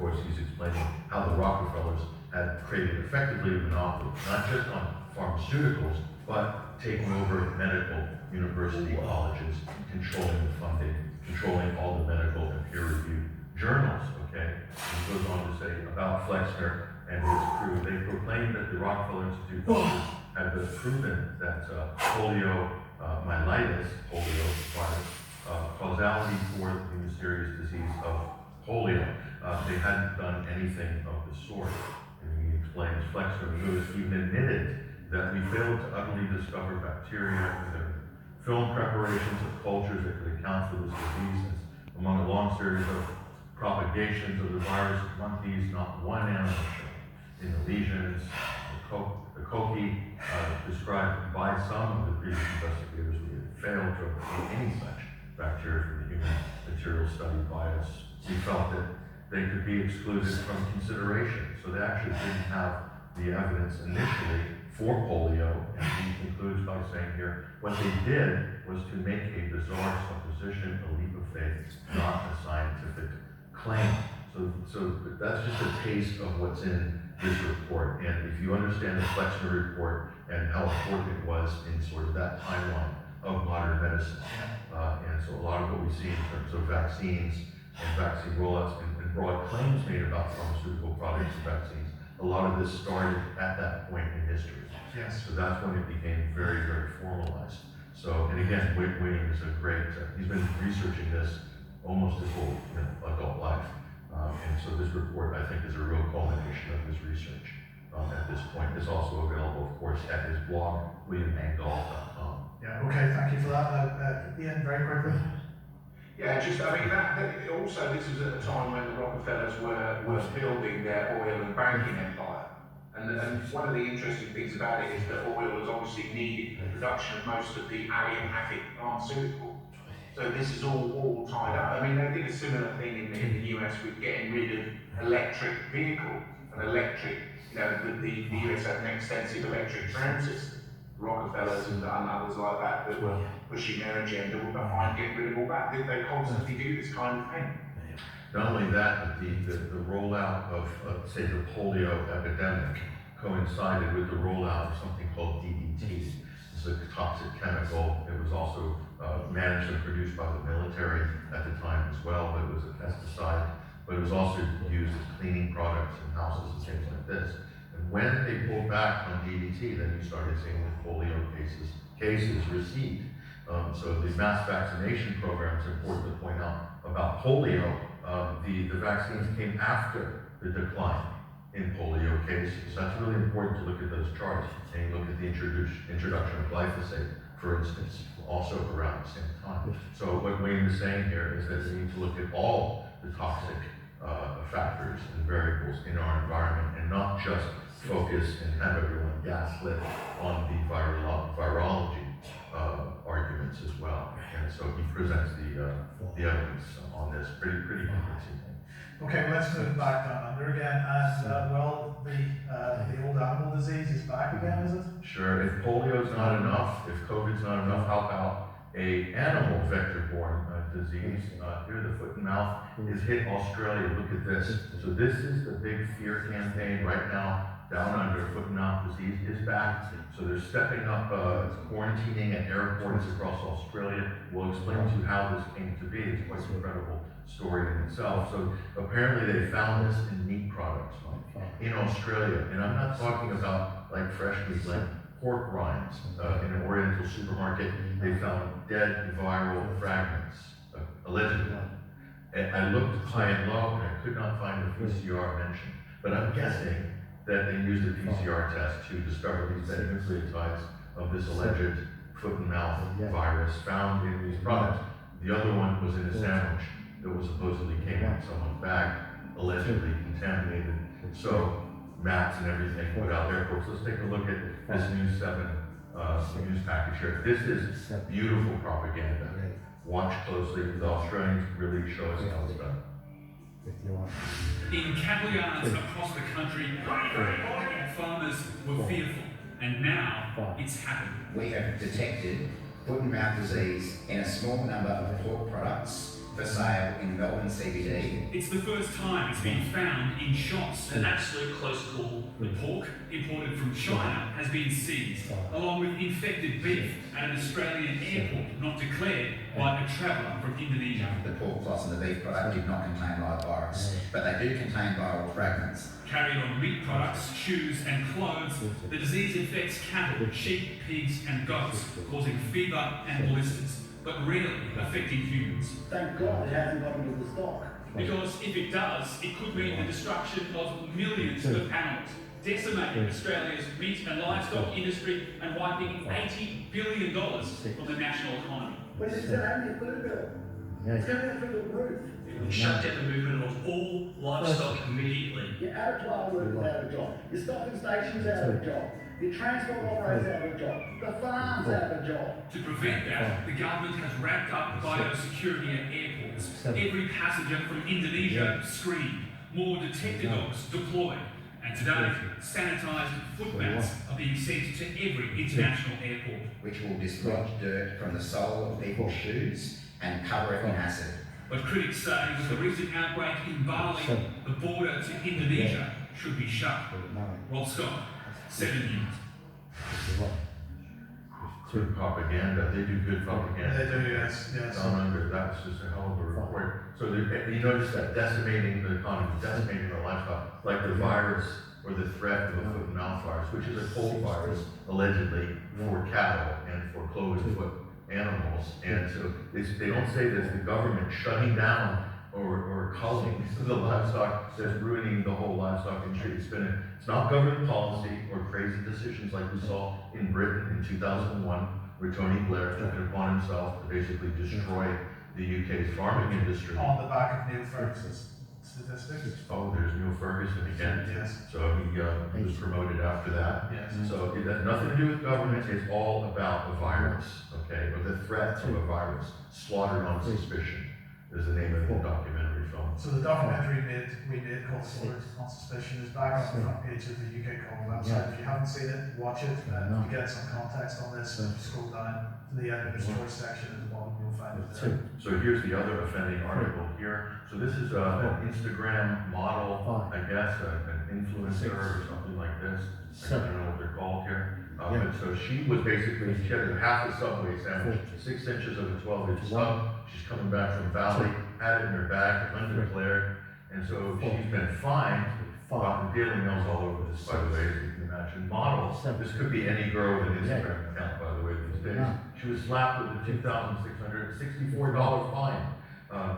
course, he's explaining how the Rockefellers had created effectively a monopoly, not just on pharmaceuticals, but taking over medical university colleges, controlling the funding, controlling all the medical and peer-reviewed journals, okay? He goes on to say about Flexner and his crew, they proclaimed that the Rockefeller Institute doctors had been proven that poliomyelitis, polio virus, causality for the mysterious disease of polio. They hadn't done anything of the sort. And he explains, Flexner and Lewis even admitted that we failed to utterly discover bacteria in their film preparations of cultures that could account for this disease. Among a long series of propagations of the virus of monkeys, not one animal showed in the lesions. The Koki described by some of the previous investigators, we had failed to obtain any such bacteria from the human material studied by us. We felt that they could be excluded from consideration. So they actually didn't have the evidence initially for polio, and he concludes by saying here, what they did was to make a bizarre supposition, a leap of faith, not a scientific claim. So that's just a taste of what's in this report. And if you understand the Flexner report and how important it was in sort of that timeline of modern medicine, and so a lot of what we see in terms of vaccines and vaccine rollouts and broad claims made about pharmaceutical products and vaccines, a lot of this started at that point in history. Yes. So that's when it became very, very formalized. So, and again, William is a great, he's been researching this almost his whole adult life. And so this report, I think, is a real culmination of his research at this point. It's also available, of course, at his blog, williamangolf.com. Yeah, okay, thank you for that. Ian, very quickly. Yeah, just, I mean, that also, this was at a time when the Rockefellers were building their oil and banking empire. And one of the interesting things about it is that oil was obviously needed for the production of most of the allopathic pharmaceutical. So this is all tied up. I mean, they did a similar thing in the US with getting rid of electric vehicles and electric, the US had an extensive electric tram system. Rockefellers and others like that were pushing their agenda were behind getting rid of all that. They constantly do this kind of thing. Not only that, but the rollout of, say, the polio epidemic coincided with the rollout of something called DDT. It's a toxic chemical. It was also managed and produced by the military at the time as well, but it was a pesticide. But it was also used as cleaning products in houses and things like this. And when they pulled back on DDT, then you started seeing the polio cases recede. So the mass vaccination program is important to point out about polio. The vaccines came after the decline in polio cases. That's really important to look at those charts and you look at the introduction of glyphosate, for instance, also around the same time. So what Wayne is saying here is that we need to look at all the toxic factors and variables in our environment and not just focus and have everyone gaslit on the virology arguments as well. And so he presents the evidence on this pretty convincing. Okay, well, let's move back down under again. And the old animal disease is back again, is it? Sure. If polio is not enough, if COVID's not enough, how about a animal vector-borne disease? Here, the foot and mouth is hit Australia. Look at this. So this is the big fear campaign right now. Down under, foot and mouth disease is back. So they're stepping up quarantining at airports across Australia. We'll explain to you how this came to be. It's quite an incredible story in itself. So apparently they found this in meat products in Australia. And I'm not talking about like fresh meat, like pork rinds. In an Oriental supermarket, they found dead viral fragments, allegedly. And I looked high and low and I could not find the PCR mentioned. But I'm guessing that they used a PCR test to discover these dead nucleotides of this alleged foot and mouth virus found in these products. The other one was in a sandwich that was supposedly came in someone's bag, allegedly contaminated. So mats and everything put out there. Folks, let's take a look at this News 7 news package here. This is beautiful propaganda. Watch closely. The Australians really show us how it's done. In cattle yards across the country, farmers were fearful, and now it's happened. We have detected foot and mouth disease in a small number of pork products for sale in Melbourne CBD. It's the first time it's been found in shops. An absolute close call. The pork, imported from China, has been seized, along with infected beef at an Australian airport not declared by a traveller from Indonesia. The pork floss and the beef product did not contain live virus, but they do contain viral fragments. Carried on meat products, shoes and clothes, the disease infects cattle, sheep, pigs and goats, causing fever and blisters, but rarely affecting humans. Thank God it hasn't got into the stock. Because if it does, it could mean the destruction of millions of animals, decimating Australia's meat and livestock industry and wiping $80 billion from the national economy. But it's only a food bill. It's going through the roof. It would shut down the movement of all livestock immediately. Your abattoir workers out of a job. Your stocking stations out of a job. Your transport operators out of a job. The farms out of a job. To prevent that, the government has ramped up biosecurity at airports. Every passenger from Indonesia screened, more detector dogs deployed, and today, sanitised foot mats are being sent to every international airport. Which will dislodge dirt from the sole of people's shoes and cover it in acid. But critics say with the recent outbreak in Bali, the border to Indonesia should be shut. Rob Scott, 7 News. Good propaganda, they do good propaganda. They do, yes. Down under, that's just a hell of a report. So you notice that decimating the economy, decimating the livestock, like the virus or the threat of a foot and mouth virus, which is a cold virus, allegedly, for cattle and for cloven foot animals. And so they don't say that the government shutting down or culling the livestock that's ruining the whole livestock industry. It's not government policy or crazy decisions like we saw in Britain in 2001, where Tony Blair took it upon himself to basically destroy the UK's farming industry. On the back of Neil Ferguson's statistics. Oh, there's Neil Ferguson again. Yes. So he was promoted after that. Yes. So it has nothing to do with government. It's all about the virus, okay, or the threat of a virus. Slaughtered on Suspicion is the name of the documentary film. So the documentary we did called Slaughtered on Suspicion is back on the front page of the UK Call website. If you haven't seen it, watch it. To get some context on this, if you scroll down to the end of the story section at the bottom, you'll find it there. So here's the other offending article here. So this is an Instagram model, I guess, an influencer or something like this. I don't know what they're called here. But so she was basically, she had half a Subway sandwich, 6 inches of a 12-inch sub. She's coming back from Valley, had it in her bag, undeclared. And so she's been fined. Daily Mail's all over this, by the way, as you can imagine. Model, this could be any girl with an Instagram account, by the way, these days. She was slapped with a $2,664 fine,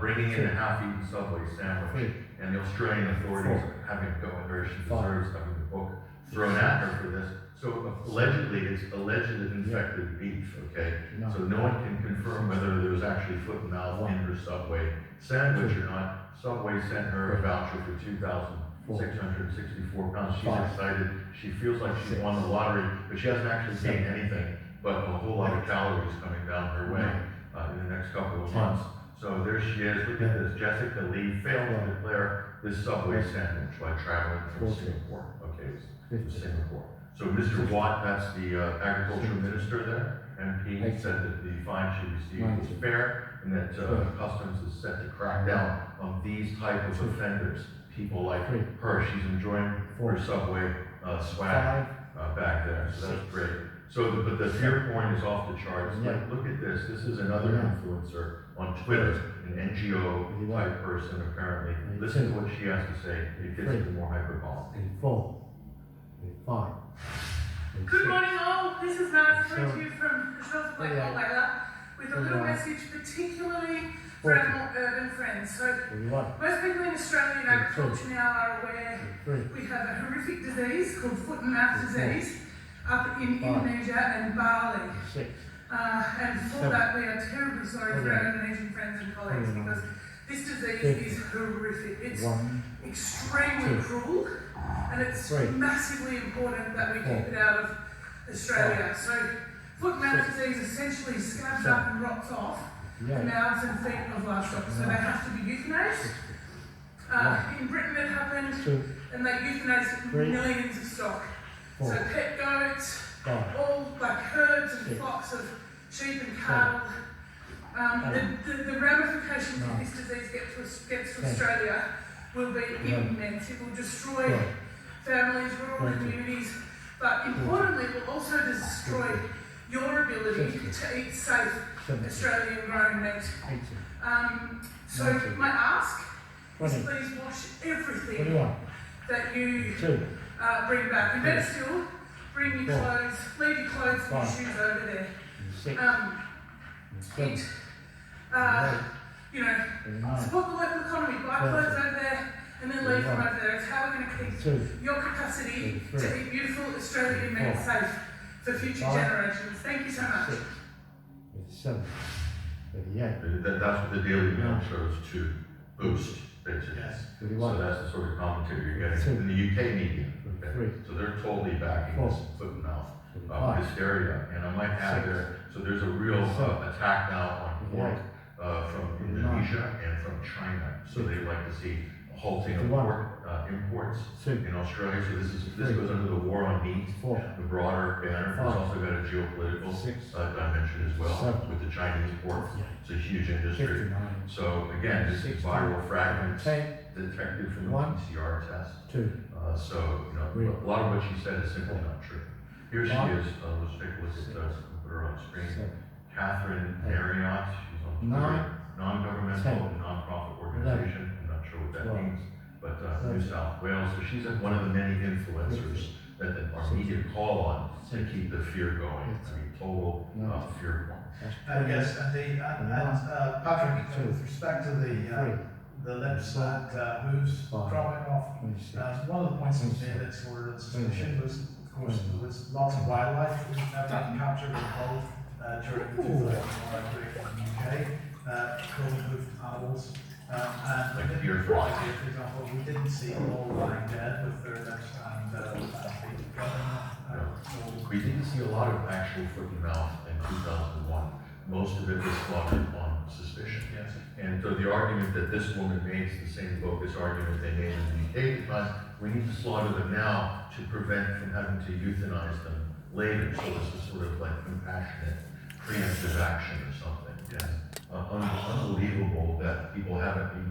bringing in a half-eaten Subway sandwich. And the Australian authorities are having a go at her. She deserves having the book thrown at her for this. So allegedly, it's alleged infected beef, okay? So no one can confirm whether there was actually foot and mouth in her Subway sandwich or not. Subway sent her a voucher for £2,664. She's excited. She feels like she's won the lottery, but she hasn't actually gained anything but a whole lot of calories coming down her way in the next couple of months. So there she is. Look at this. Jessica Lee failed to declare this Subway sandwich by traveling from Singapore. Okay, to Singapore. So Mr. Watt, that's the agricultural minister there, MP, said that the fine she received was fair and that Customs is set to crack down on these type of offenders. People like her, she's enjoying her Subway swag back there, so that's great. So, but the fear point is off the charts. Like, look at this. This is another influencer on Twitter, an NGO type person apparently. Listen to what she has to say. It gets even more hyperbolic. Good morning all, this is Naz coming to you from the Shelter Black Hole Layla with a little message particularly for our more urban friends. So most people in Australian agriculture now are aware we have a horrific disease called foot and mouth disease up in Indonesia and Bali. And for that we are terribly sorry for our Indonesian friends and colleagues because this disease is horrific. It's extremely cruel. And it's massively important that we keep it out of Australia. So, foot and mouth disease essentially scabs up and rots off the mouths and feet of livestock, so they have to be euthanized. In Britain it happened, and they euthanized millions of stock. So pet goats, all like herds and flocks of sheep and cattle, The ramifications if this disease gets to Australia will be immense. It will destroy families, rural communities, but importantly, it will also destroy your ability to eat safe Australian grown meat. So my ask is please wash everything that you bring back. You better still bring your clothes, leave your clothes and your shoes over there. Support the local economy, buy clothes over there and then leave them over there. It's how we're going to keep your capacity to eat beautiful Australian meat safe for future generations. Thank you so much. That's what the Daily Mail shows to boost, basically. Yes. So that's the sort of commentary you're getting in the UK media. Okay? So they're totally backing this foot and mouth hysteria. And I might add there, so there's a real attack now on pork from Indonesia and from China. So they like to see a halting of pork imports in Australia. So this goes under the war on meat, the broader banner. It's also got a geopolitical dimension as well with the Chinese pork. It's a huge industry. So again, this is viral fragments detected from the PCR test. So a lot of what she said is simply not true. Here she is. Let's take a look at put her on screen. Catherine Marriott. She's on Twitter. Non-governmental, non-profit organization. I'm not sure what that means, but New South Wales. So she's one of the many influencers that our media call on to keep the fear going. I mean, total fear. Yes, indeed. And Patrick, with respect to the lips and hooves dropping off, one of the points that made it sort of suspicion was, of course, there was lots of wildlife that was never captured in both during the 2001 outbreak in the UK, cloven-hoofed animals. And Like in deer, for example, we didn't see them all lying dead with their lips and feet together. We didn't see a lot of actual foot and mouth in 2001. Most of it was slaughtered on suspicion. Yes. And so the argument that this woman makes, the same bogus argument they made in the UK, because we need to slaughter them now to prevent from having to euthanize them later. So this is sort of like compassionate, preemptive action or something. Yes. Unbelievable that people haven't